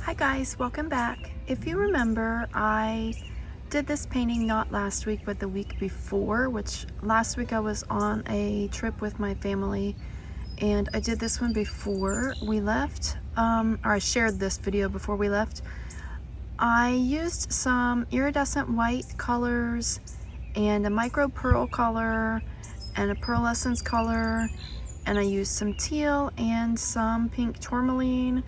Hi guys, welcome back. If you remember, I did this painting not last week but the week before, which last week I was on a trip with my family and I did this one before we left, or I shared this video before we left. I used some iridescent white colors and a micro pearl color and a pearlescent color, and I used some teal and some pink tourmaline.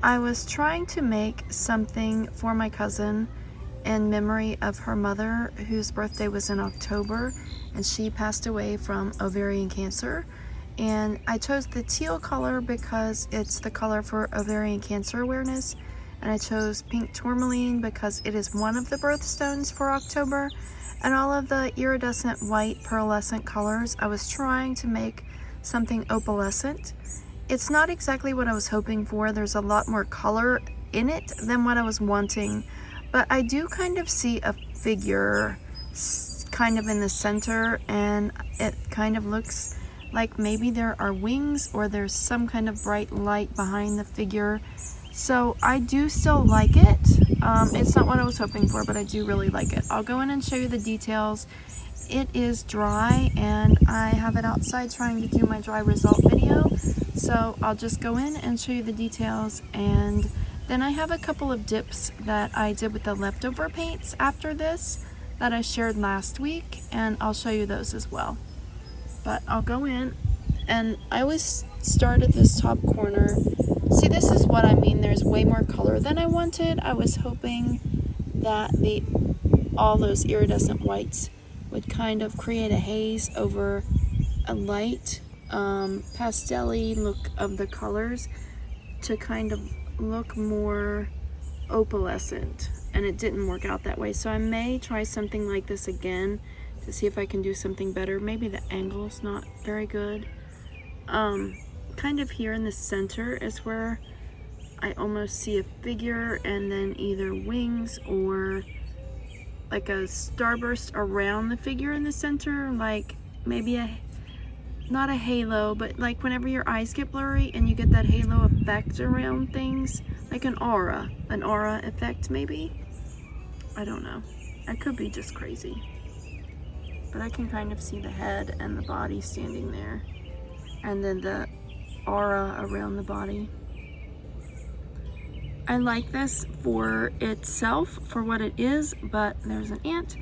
I was trying to make something for my cousin in memory of her mother, whose birthday was in October, and she passed away from ovarian cancer. And I chose the teal color because it's the color for Ovarian Cancer Awareness, and I chose pink tourmaline because it is one of the birthstones for October, and all of the iridescent white pearlescent colors. I was trying to make something opalescent. It's not exactly what I was hoping for. There's a lot more color in it than what I was wanting, but I do kind of see a figure kind of in the center, and it kind of looks like maybe there are wings or there's some kind of bright light behind the figure. So I do still like it. It's not what I was hoping for, but I do really like it. I'll go in and show you the details. It is dry and I have it outside trying to do my dry result video. So I'll just go in and show you the details, and then I have a couple of dips that I did with the leftover paints after this that I shared last week, and I'll show you those as well. But I'll go in, and I always start at this top corner. See, this is what I mean. There's way more color than I wanted. I was hoping that all those iridescent whites would kind of create a haze over a light pastel-y look of the colors to kind of look more opalescent, and it didn't work out that way. So I may try something like this again to see if I can do something better. Maybe the angle's not very good. Kind of here in the center is where I almost see a figure, and then either wings or like a starburst around the figure in the center, like maybe not a halo, but like whenever your eyes get blurry and you get that halo effect around things, like an aura effect maybe. I don't know. I could be just crazy. But I can kind of see the head and the body standing there, and then the aura around the body. I like this for itself, for what it is, but there's an ant.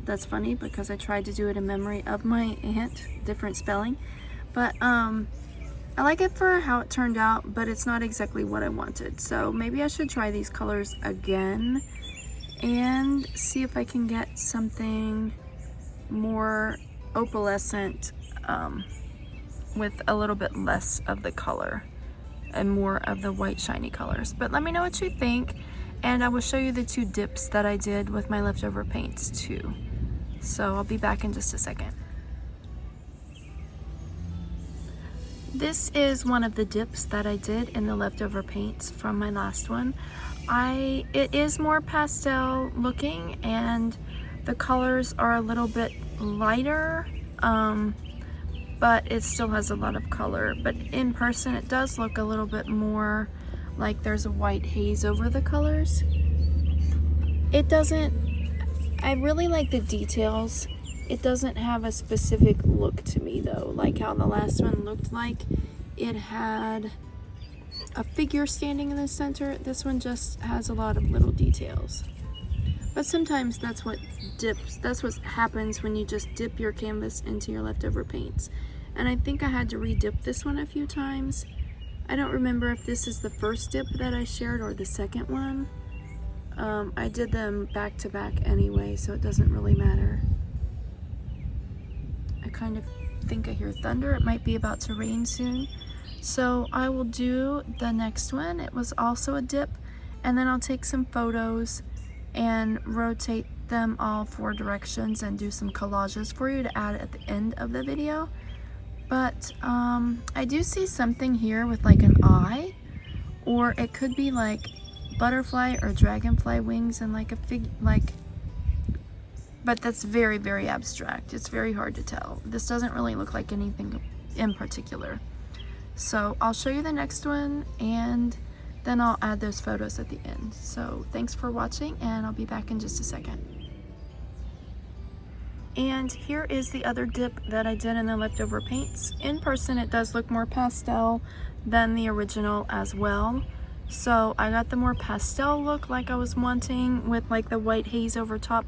That's funny because I tried to do it in memory of my aunt, different spelling. But I like it for how it turned out, but it's not exactly what I wanted. So maybe I should try these colors again and see if I can get something more opalescent with a little bit less of the color and more of the white shiny colors. But let me know what you think, and I will show you the two dips that I did with my leftover paints too. So I'll be back in just a second. This is one of the dips that I did in the leftover paints from my last one. It is more pastel looking, and the colors are a little bit lighter, but it still has a lot of color. But in person it does look a little bit more like there's a white haze over the colors. It doesn't, I really like the details. It doesn't have a specific look to me though, like how the last one looked like it had a figure standing in the center. This one just has a lot of little details. But sometimes that's what happens when you just dip your canvas into your leftover paints. And I think I had to re-dip this one a few times. I don't remember if this is the first dip that I shared or the second one. I did them back to back anyway, so it doesn't really matter. I kind of think I hear thunder. It might be about to rain soon. So I will do the next one. It was also a dip, and then I'll take some photos and rotate them all 4 directions and do some collages for you to add at the end of the video. But I do see something here with like an eye, or it could be like butterfly or dragonfly wings and like a but that's very, very abstract. It's very hard to tell. This doesn't really look like anything in particular. So I'll show you the next one and then I'll add those photos at the end. So thanks for watching, and I'll be back in just a second. And here is the other dip that I did in the leftover paints. In person it does look more pastel than the original as well. So I got the more pastel look like I was wanting with like the white haze over top,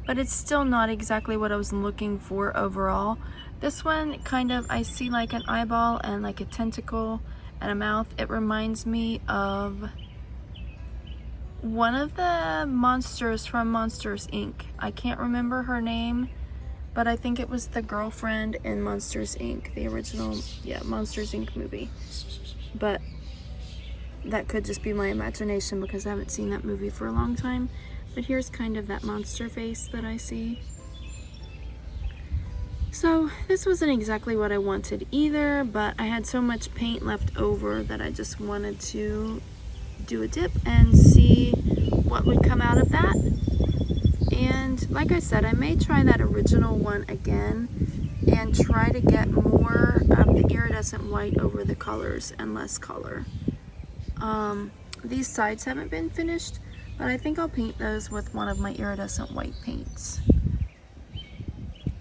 but it's still not exactly what I was looking for overall. This one kind of, I see like an eyeball and like a tentacle and a mouth. It reminds me of one of the monsters from Monsters Inc. I can't remember her name, but I think it was the girlfriend in Monsters Inc., the original, yeah, Monsters Inc. movie. But that could just be my imagination because I haven't seen that movie for a long time. But here's kind of that monster face that I see. So this wasn't exactly what I wanted either, but I had so much paint left over that I just wanted to do a dip and see what would come out of that. And like I said, I may try that original one again and try to get more of the iridescent white over the colors and less color. These sides haven't been finished, but I think I'll paint those with one of my iridescent white paints.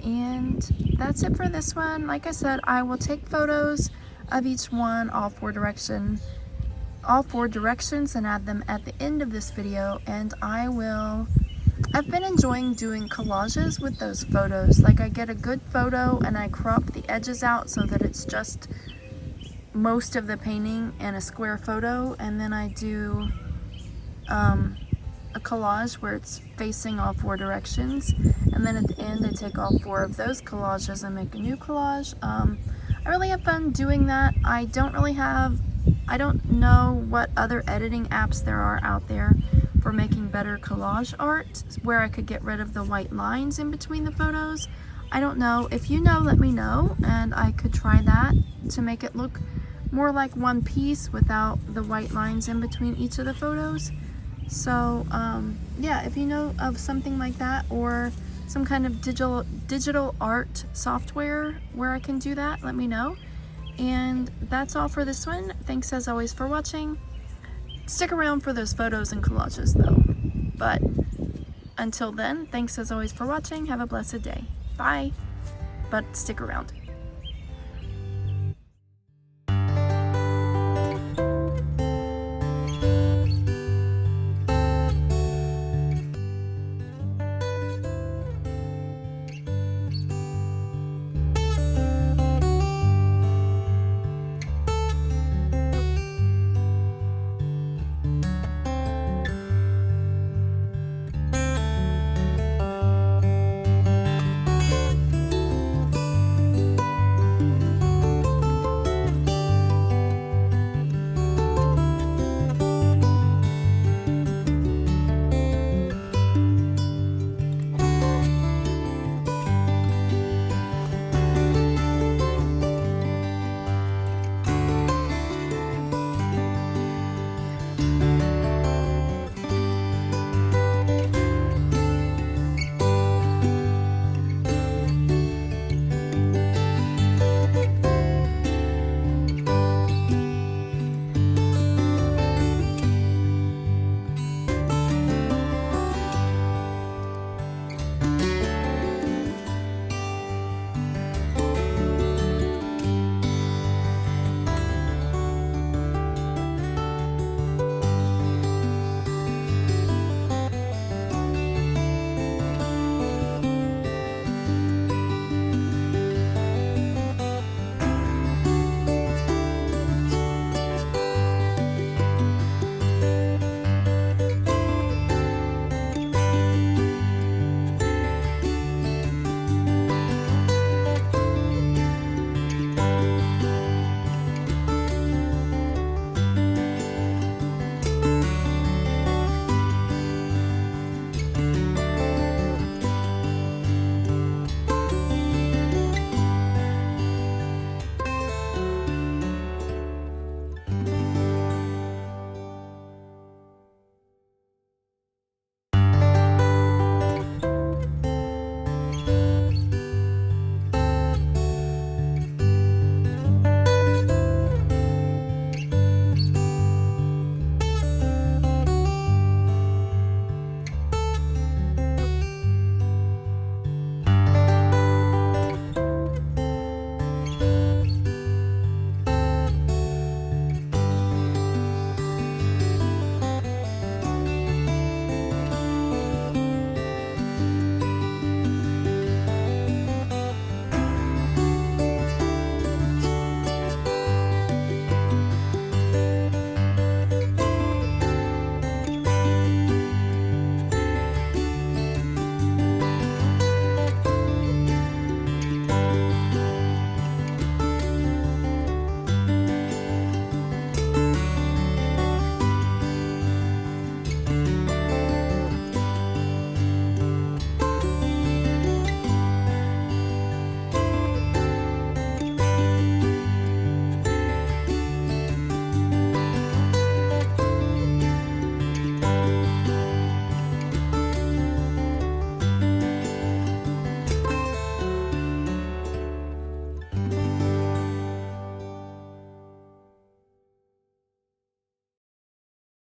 And that's it for this one. Like I said, I will take photos of each one, all four directions, and add them at the end of this video. And I've been enjoying doing collages with those photos. Like I get a good photo and I crop the edges out so that it's just most of the painting in a square photo, and then I do a collage where it's facing all four directions, and then at the end I take all four of those collages and make a new collage. I really have fun doing that. I don't know what other editing apps there are out there for making better collage art where I could get rid of the white lines in between the photos. I don't know. If you know, let me know, and I could try that to make it look more like one piece without the white lines in between each of the photos. So yeah, if you know of something like that, or some kind of digital art software where I can do that, let me know. And that's all for this one. Thanks as always for watching. Stick around for those photos and collages though. But until then, thanks as always for watching. Have a blessed day. Bye. But stick around.